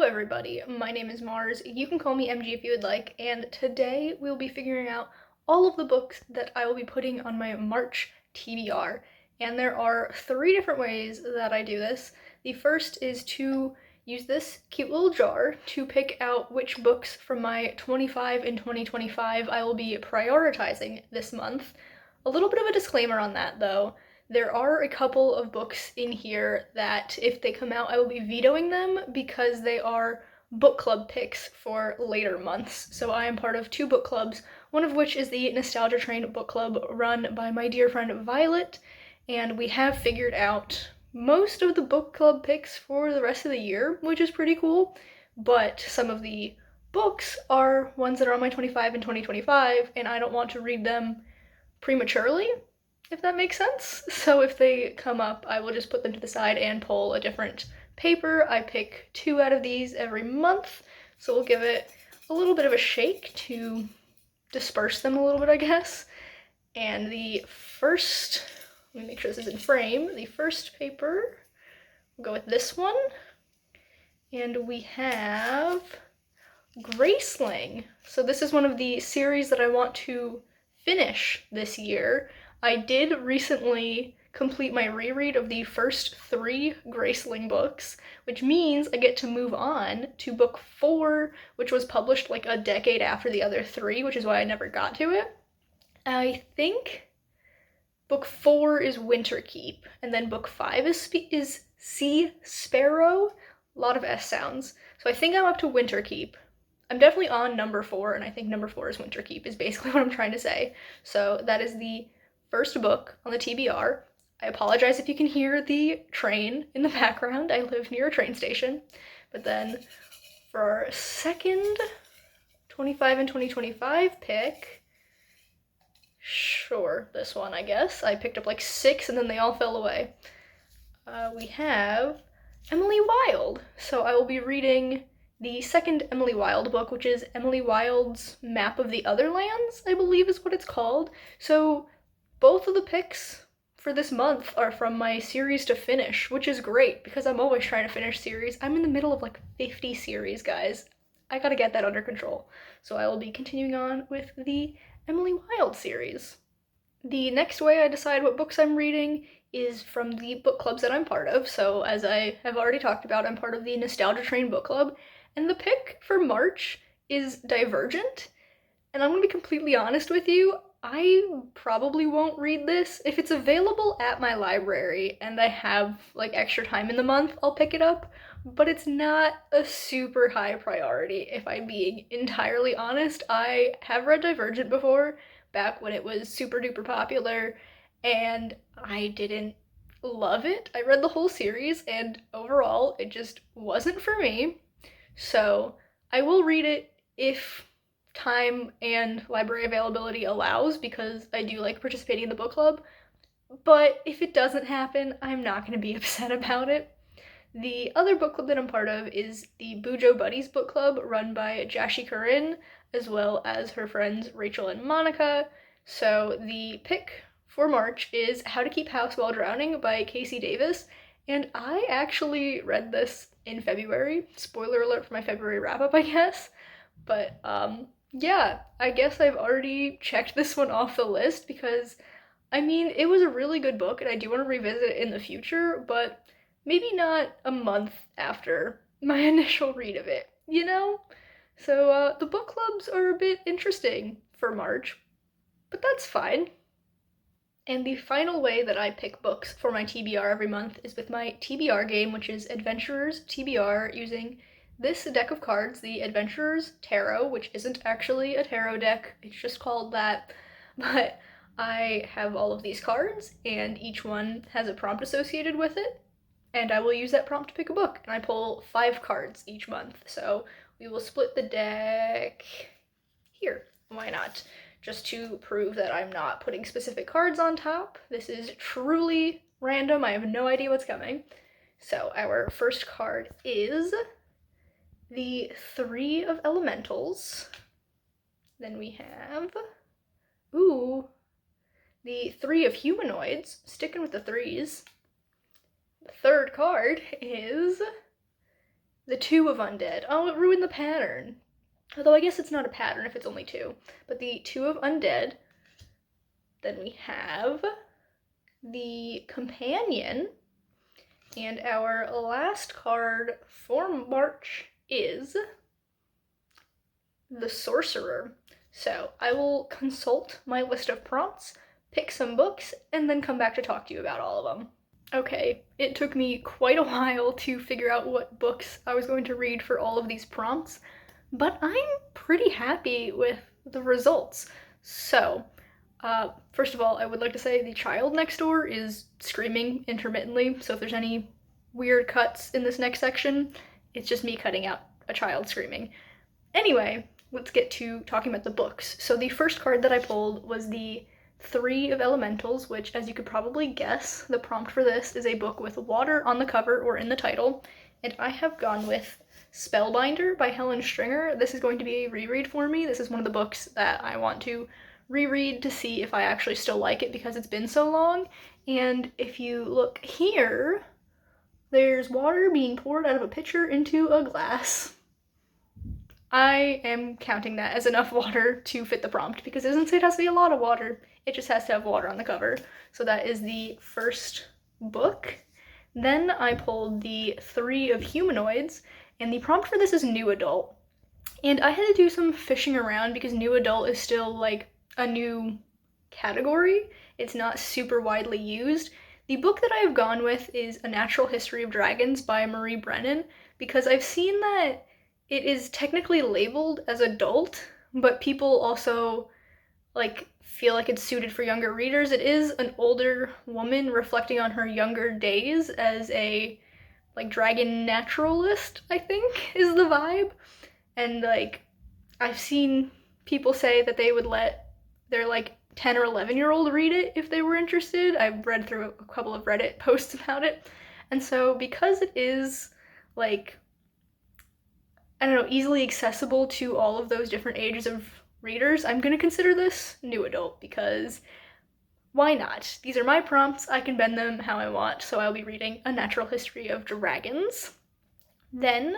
everybody, my name is Mars, you can call me MG if you would like, and today we'll be figuring out all of the books that I will be putting on my March TBR. And there are 3 different ways that I do this. The first is to use this cute little jar to pick out which books from my 25 and 2025 I will be prioritizing this month. A little bit of a disclaimer on that though. There are a couple of books in here that if they come out, I will be vetoing them because they are book club picks for later months. So I am part of 2 book clubs, one of which is the Nostalgia Train book club run by my dear friend Violet, and we have figured out most of the book club picks for the rest of the year, which is pretty cool, but some of the books are ones that are on my 25 and 2025, and I don't want to read them prematurely, if that makes sense. So if they come up, I will just put them to the side and pull a different paper. I pick 2 out of these every month, so we'll give it a little bit of a shake to disperse them a little bit, I guess. And the first, let me make sure this is in frame, the first paper, we'll go with this one. And we have Graceling. So this is one of the series that I want to finish this year. I did recently complete my reread of the first 3 Graceling books, which means I get to move on to book 4, which was published like a decade after the other 3, which is why I never got to it. I think book 4 is Winterkeep, and then book 5 is Sea Sparrow. A lot of S sounds. So I think I'm up to Winterkeep. I'm definitely on number 4, and I think number 4 is Winterkeep, is basically what I'm trying to say. So that is the first book on the TBR. I apologize if you can hear the train in the background. I live near a train station. But then for our second 25 and 2025 pick, sure, this one, I guess. I picked up like 6 and then they all fell away. We have Emily Wilde. So I will be reading the second Emily Wilde book, which is Emily Wilde's Map of the Other Lands, I believe is what it's called. So both of the picks for this month are from my series to finish, which is great because I'm always trying to finish series. I'm in the middle of like 50 series, guys. I gotta get that under control. So I will be continuing on with the Emily Wilde series. The next way I decide what books I'm reading is from the book clubs that I'm part of. So as I have already talked about, I'm part of the Nostalgia Train book club, and the pick for March is Divergent. And I'm gonna be completely honest with you, I probably won't read this. If it's available at my library and I have like extra time in the month, I'll pick it up, but it's not a super high priority if I'm being entirely honest. I have read Divergent before, back when it was super duper popular, and I didn't love it. I read the whole series and overall it just wasn't for me. So I will read it if time and library availability allows, because I do like participating in the book club, but if it doesn't happen, I'm not going to be upset about it. The other book club that I'm part of is the Bujo Buddies book club run by Jashi Corinne, as well as her friends Rachel and Monica. So the pick for March is How to Keep House While Drowning by Casey Davis, and I actually read this in February. Spoiler alert for my February wrap-up, I guess. But yeah, I guess I've already checked this one off the list because, I mean, it was a really good book and I do want to revisit it in the future, but maybe not a month after my initial read of it, you know? So the book clubs are a bit interesting for March, but that's fine. And the final way that I pick books for my TBR every month is with my TBR game, which is Adventurers TBR, using this deck of cards, the Adventurers Tarot, which isn't actually a tarot deck, it's just called that, but I have all of these cards, and each one has a prompt associated with it, and I will use that prompt to pick a book, and I pull 5 cards each month, so we will split the deck here. Why not? Just to prove that I'm not putting specific cards on top. This is truly random, I have no idea what's coming. So our first card is the 3 of Elementals. Then we have, the 3 of Humanoids, sticking with the 3s. The third card is The Two of Undead. Oh, it ruined the pattern. Although I guess it's not a pattern if it's only two. But the Two of Undead. Then we have the Companion. And our last card for March is the Sorcerer. So I will consult my list of prompts, pick some books, and then come back to talk to you about all of them. Okay, it took me quite a while to figure out what books I was going to read for all of these prompts, but I'm pretty happy with the results. So, first of all, I would like to say the child next door is screaming intermittently, so if there's any weird cuts in this next section, it's just me cutting out a child screaming. Anyway, let's get to talking about the books. So the first card that I pulled was the Three of Elementals, which, as you could probably guess, the prompt for this is a book with water on the cover or in the title, and I have gone with Spellbinder by Helen Stringer. This is going to be a reread for me. This is one of the books that I want to reread to see if I actually still like it because it's been so long. And if you look here, there's water being poured out of a pitcher into a glass. I am counting that as enough water to fit the prompt because it doesn't say it has to be a lot of water. It just has to have water on the cover. So that is the first book. Then I pulled the Three of Humanoids, and the prompt for this is New Adult. And I had to do some fishing around because New Adult is still like a new category. It's not super widely used. The book that I have gone with is A Natural History of Dragons by Marie Brennan because I've seen that it is technically labeled as adult, but people also like feel like it's suited for younger readers. It is an older woman reflecting on her younger days as a like dragon naturalist, I think is the vibe. And like I've seen people say that they would let their like 10 or 11-year-old read it if they were interested. I've read through a couple of Reddit posts about it. And so because it is like, I don't know, easily accessible to all of those different ages of readers, I'm gonna consider this New Adult because why not? These are my prompts, I can bend them how I want, so I'll be reading A Natural History of Dragons. Then,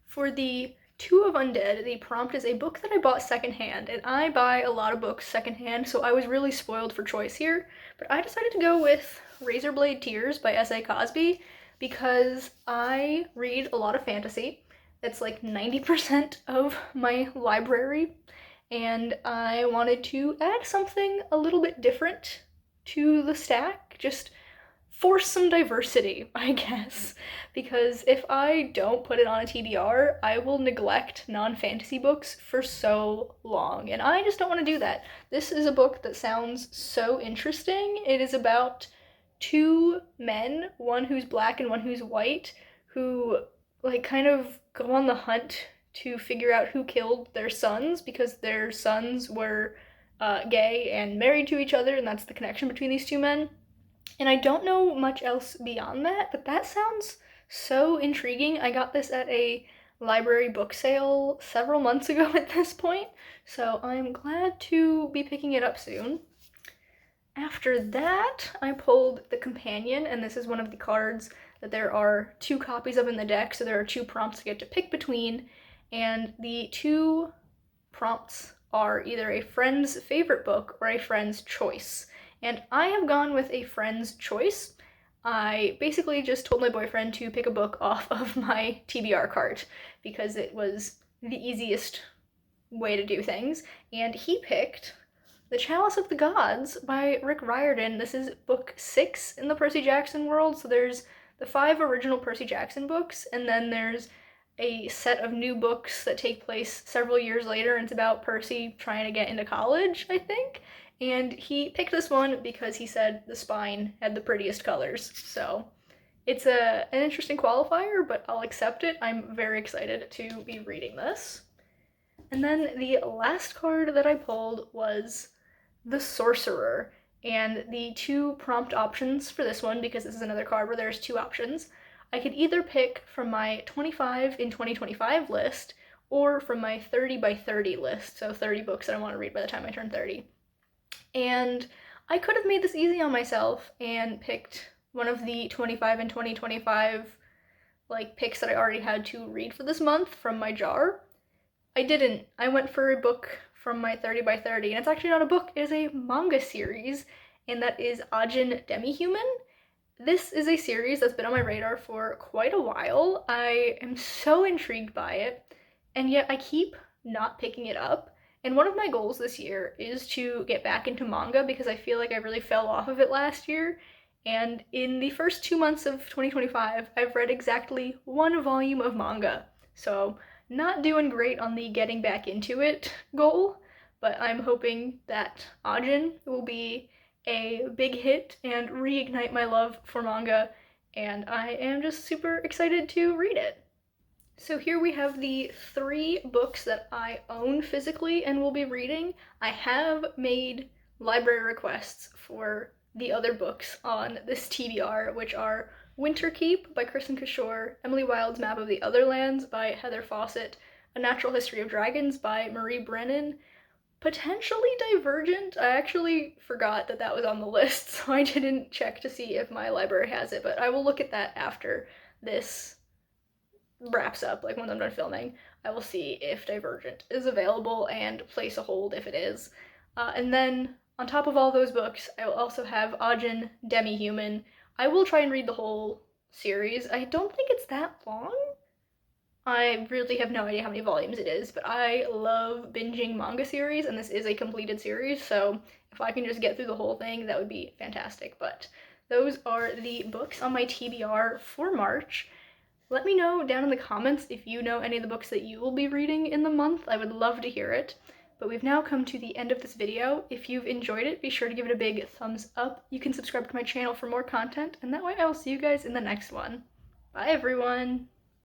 for the Two of Undead, the prompt is a book that I bought secondhand, and I buy a lot of books secondhand, so I was really spoiled for choice here, but I decided to go with Razorblade Tears by S.A. Cosby because I read a lot of fantasy. It's like 90% of my library, and I wanted to add something a little bit different to the stack, just force some diversity, I guess, because if I don't put it on a TBR, I will neglect non-fantasy books for so long, and I just don't want to do that. This is a book that sounds so interesting. It is about two men, one who's black and one who's white, who like kind of go on the hunt to figure out who killed their sons because their sons were gay and married to each other, and that's the connection between these two men. And I don't know much else beyond that, but that sounds so intriguing. I got this at a library book sale several months ago at this point, so I'm glad to be picking it up soon. After that, I pulled the Companion, and this is one of the cards that there are two copies of in the deck, so there are two prompts to get to pick between, and the two prompts are either a friend's favorite book or a friend's choice. And I have gone with a friend's choice. I basically just told my boyfriend to pick a book off of my TBR cart because it was the easiest way to do things, and he picked The Chalice of the Gods by Rick Riordan. This is book 6 in the Percy Jackson world, so there's the 5 original Percy Jackson books, and then there's a set of new books that take place several years later, and it's about Percy trying to get into college, I think. And he picked this one because he said the spine had the prettiest colors. So it's an interesting qualifier, but I'll accept it. I'm very excited to be reading this. And then the last card that I pulled was the Sorcerer. And the two prompt options for this one, because this is another card where there's two options, I could either pick from my 25 in 2025 list or from my 30 by 30 list, so 30 books that I want to read by the time I turn 30. And I could have made this easy on myself and picked one of the 25 in 2025 like picks that I already had to read for this month from my jar. I didn't. I went for a book from my 30 by 30, and it's actually not a book, it is a manga series, and that is Ajin Demi-Human. This is a series that's been on my radar for quite a while. I am so intrigued by it, and yet I keep not picking it up. And one of my goals this year is to get back into manga because I feel like I really fell off of it last year. And in the first 2 months of 2025, I've read exactly one volume of manga. So, not doing great on the getting back into it goal, but I'm hoping that Ajin will be a big hit and reignite my love for manga, and I am just super excited to read it. So here we have the 3 books that I own physically and will be reading. I have made library requests for the other books on this TBR, which are Winterkeep by Kristen Kishore, Emily Wilde's Map of the Otherlands by Heather Fawcett, A Natural History of Dragons by Marie Brennan, potentially Divergent. I actually forgot that that was on the list, so I didn't check to see if my library has it, but I will look at that after this wraps up, like once I'm done filming. I will see if Divergent is available and place a hold if it is. And then on top of all those books, I will also have Ajin Demi-Human. I will try and read the whole series. I don't think it's that long. I really have no idea how many volumes it is, but I love binging manga series, and this is a completed series, so if I can just get through the whole thing, that would be fantastic. But those are the books on my TBR for March. Let me know down in the comments if you know any of the books that you will be reading in the month. I would love to hear it. But we've now come to the end of this video. If you've enjoyed it, be sure to give it a big thumbs up. You can subscribe to my channel for more content, and that way I will see you guys in the next one. Bye everyone!